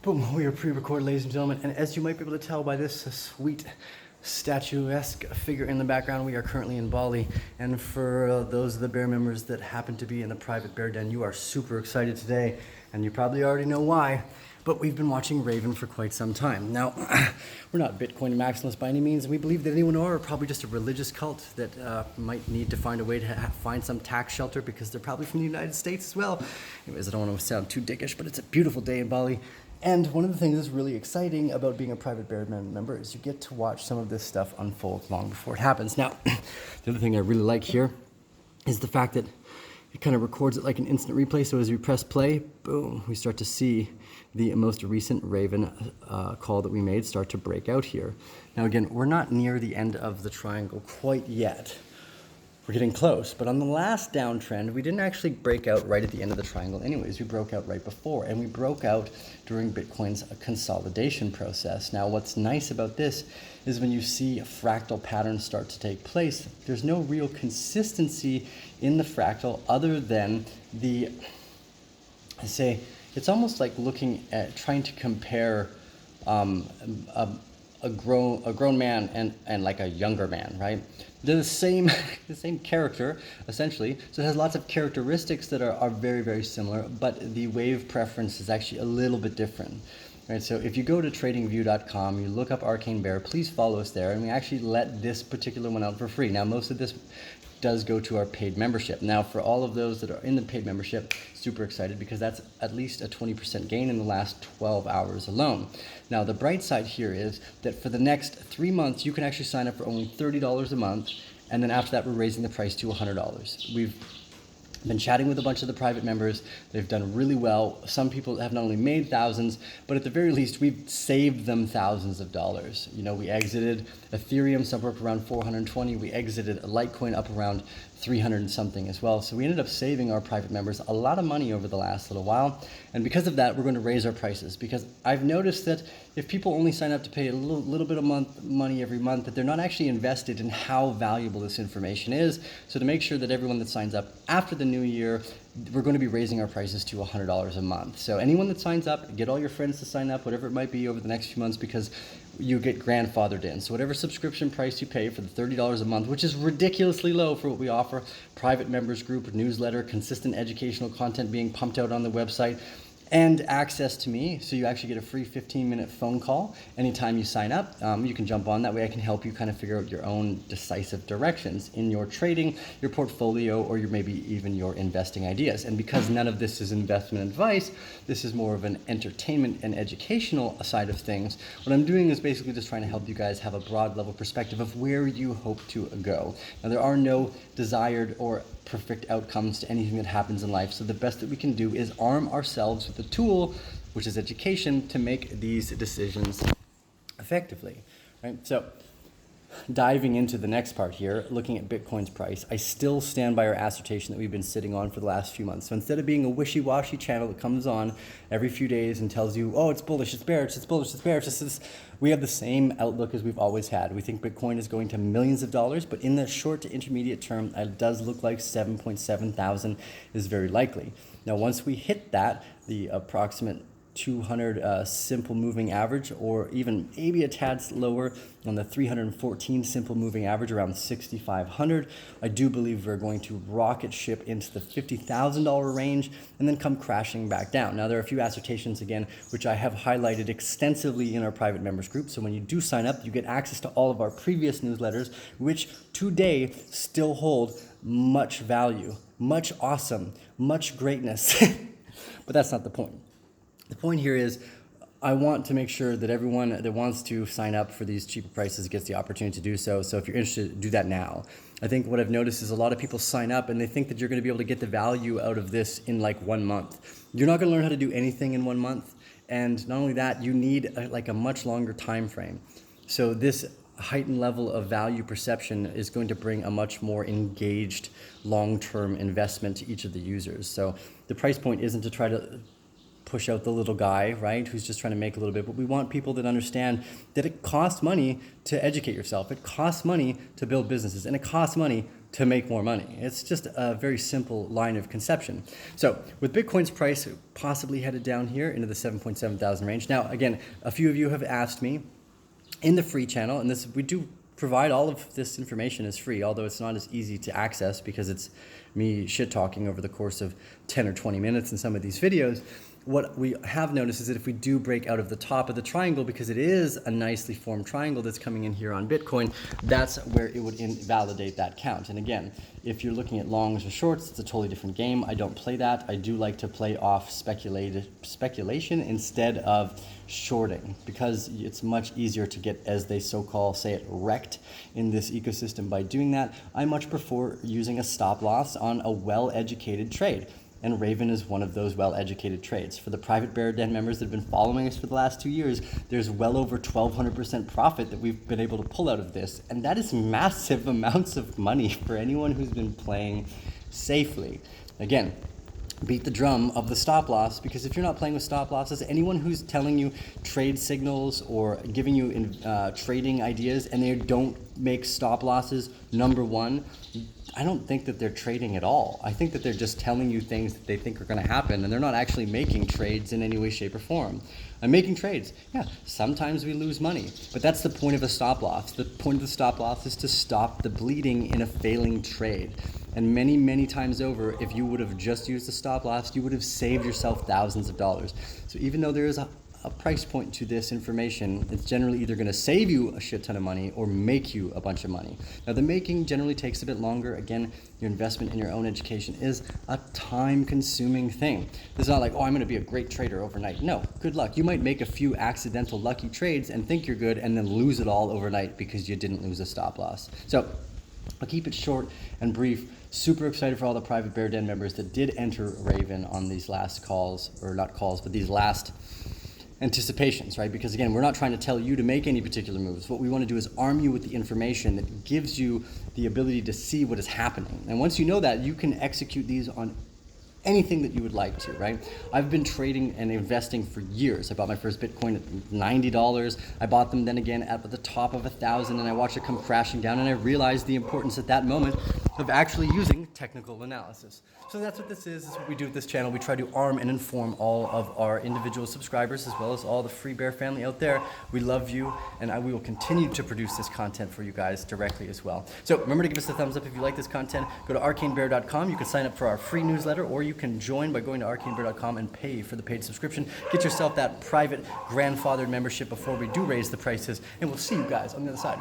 Boom, we are pre-recorded, ladies and gentlemen, and as you might be able to tell by this sweet statuesque figure in the background, we are currently in Bali. And for those of the bear members that happen to be in the private bear den, you are super excited today, and you probably already know why. But we've been watching Raven for quite some time. Now, we're not Bitcoin maximalists by any means. We believe that anyone are probably just a religious cult that might need to find a way to find some tax shelter because they're probably from the United States as well. Anyways, I don't want to sound too dickish, but it's a beautiful day in Bali. And one of the things that's really exciting about being a private bear member is you get to watch some of this stuff unfold long before it happens. Now, the other thing I really like here is the fact that it kind of records it like an instant replay. So as we press play, boom, we start to see the most recent Raven call that we made start to break out here. Now again, we're not near the end of the triangle quite yet. We're getting close, but on the last downtrend, we didn't actually break out right at the end of the triangle anyways. We broke out right before, and we broke out during Bitcoin's consolidation process. Now, what's nice about this is when you see a fractal pattern start to take place, there's no real consistency in the fractal other than it's almost like looking at trying to compare a grown man and like a younger man, right? They're the same character, essentially. So it has lots of characteristics that are very, very similar, but the wave preference is actually a little bit different. Right, so if you go to tradingview.com, you look up Arcane Bear, please follow us there, and we actually let this particular one out for free. Now, most of this does go to our paid membership. Now, for all of those that are in the paid membership, super excited because that's at least a 20% gain in the last 12 hours alone. Now, the bright side here is that for the next 3 months, you can actually sign up for only $30 a month, and then after that, we're raising the price to $100. We've been chatting with a bunch of the private members. They've done really well. Some people have not only made thousands, but at the very least, we've saved them thousands of dollars. You know, we exited Ethereum somewhere up around 420. We exited Litecoin up around 300 and something as well. So we ended up saving our private members a lot of money over the last little while. And because of that, we're going to raise our prices because I've noticed that if people only sign up to pay a little bit of money every month, that they're not actually invested in how valuable this information is. So to make sure that everyone that signs up after the new year, we're going to be raising our prices to $100 a month. So anyone that signs up, get all your friends to sign up, whatever it might be over the next few months, because you get grandfathered in. So whatever subscription price you pay for the $30 a month, which is ridiculously low for what we offer, private members group, newsletter, consistent educational content being pumped out on the website, and access to me, so you actually get a free 15-minute phone call anytime you sign up. You can jump on that way. I can help you kind of figure out your own decisive directions in your trading, your portfolio, or maybe even your investing ideas. And because none of this is investment advice, this is more of an entertainment and educational side of things. What I'm doing is basically just trying to help you guys have a broad level perspective of where you hope to go. Now, there are no desired or perfect outcomes to anything that happens in life. So the best that we can do is arm ourselves with the tool, which is education, to make these decisions effectively, right? So diving into the next part here, looking at Bitcoin's price, I still stand by our assertion that we've been sitting on for the last few months. So instead of being a wishy-washy channel that comes on every few days and tells you, oh, it's bullish, it's bearish, it's bullish, it's bearish, we have the same outlook as we've always had. We think Bitcoin is going to millions of dollars, but in the short to intermediate term, it does look like 7.7 thousand is very likely. Now, once we hit that, the approximate 200 simple moving average, or even maybe a tad lower on the 314 simple moving average, around 6,500. I do believe we're going to rocket ship into the $50,000 range and then come crashing back down. Now, there are a few assertions again, which I have highlighted extensively in our private members group. So when you do sign up, you get access to all of our previous newsletters, which today still hold much value, much awesome, much greatness. But that's not the point. The point here is I want to make sure that everyone that wants to sign up for these cheaper prices gets the opportunity to do so. So if you're interested, do that now. I think what I've noticed is a lot of people sign up and they think that you're going to be able to get the value out of this in like 1 month. You're not going to learn how to do anything in 1 month. And not only that, you need a much longer time frame. So this heightened level of value perception is going to bring a much more engaged long-term investment to each of the users. So the price point isn't to try to push out the little guy, right, who's just trying to make a little bit. But we want people that understand that it costs money to educate yourself. It costs money to build businesses. And it costs money to make more money. It's just a very simple line of conception. So with Bitcoin's price possibly headed down here into the 7.7 thousand range. Now, again, a few of you have asked me in the free channel, and this we do provide all of this information as free, although it's not as easy to access because it's me shit talking over the course of 10 or 20 minutes in some of these videos. What we have noticed is that if we do break out of the top of the triangle, because it is a nicely formed triangle that's coming in here on Bitcoin, that's where it would invalidate that count. And again, if you're looking at longs or shorts, it's a totally different game. I don't play that. I do like to play off speculation instead of shorting, because it's much easier to get, as they so-called say it, wrecked in this ecosystem by doing that. I much prefer using a stop loss on a well-educated trade. And Raven is one of those well-educated trades. For the private Bear Den members that have been following us for the last 2 years, there's well over 1,200% profit that we've been able to pull out of this. And that is massive amounts of money for anyone who's been playing safely. Again, beat the drum of the stop loss, because if you're not playing with stop losses, anyone who's telling you trade signals or giving you trading ideas and they don't make stop losses, number one, I don't think that they're trading at all. I think that they're just telling you things that they think are going to happen, and they're not actually making trades in any way, shape, or form. I'm making trades. Yeah, sometimes we lose money, but that's the point of a stop loss. The point of the stop loss is to stop the bleeding in a failing trade. And many, many times over, if you would have just used the stop loss, you would have saved yourself thousands of dollars. So even though there is a price point to this information, it's generally either going to save you a shit ton of money or make you a bunch of money. Now, the making generally takes a bit longer. Again, your investment in your own education is a time-consuming thing. It's not like, oh, I'm going to be a great trader overnight. No, good luck. You might make a few accidental lucky trades and think you're good and then lose it all overnight because you didn't lose a stop loss. So I'll keep it short and brief. Super excited for all the private Bear Den members that did enter Raven on these last calls, or not calls, but these last anticipations, right? Because again, we're not trying to tell you to make any particular moves. What we want to do is arm you with the information that gives you the ability to see what is happening. And once you know that, you can execute these on anything that you would like to, right? I've been trading and investing for years. I bought my first Bitcoin at $90. I bought them then again at the top of 1,000, and I watched it come crashing down, and I realized the importance at that moment of actually using technical analysis. So that's what this is. This is what we do with this channel. We try to arm and inform all of our individual subscribers as well as all the Free Bear family out there. We love you, and we will continue to produce this content for you guys directly as well. So remember to give us a thumbs up if you like this content. Go to arcanebear.com. You can sign up for our free newsletter, or you can join by going to arcanebear.com and pay for the paid subscription. Get yourself that private grandfathered membership before we do raise the prices, and we'll see you guys on the other side.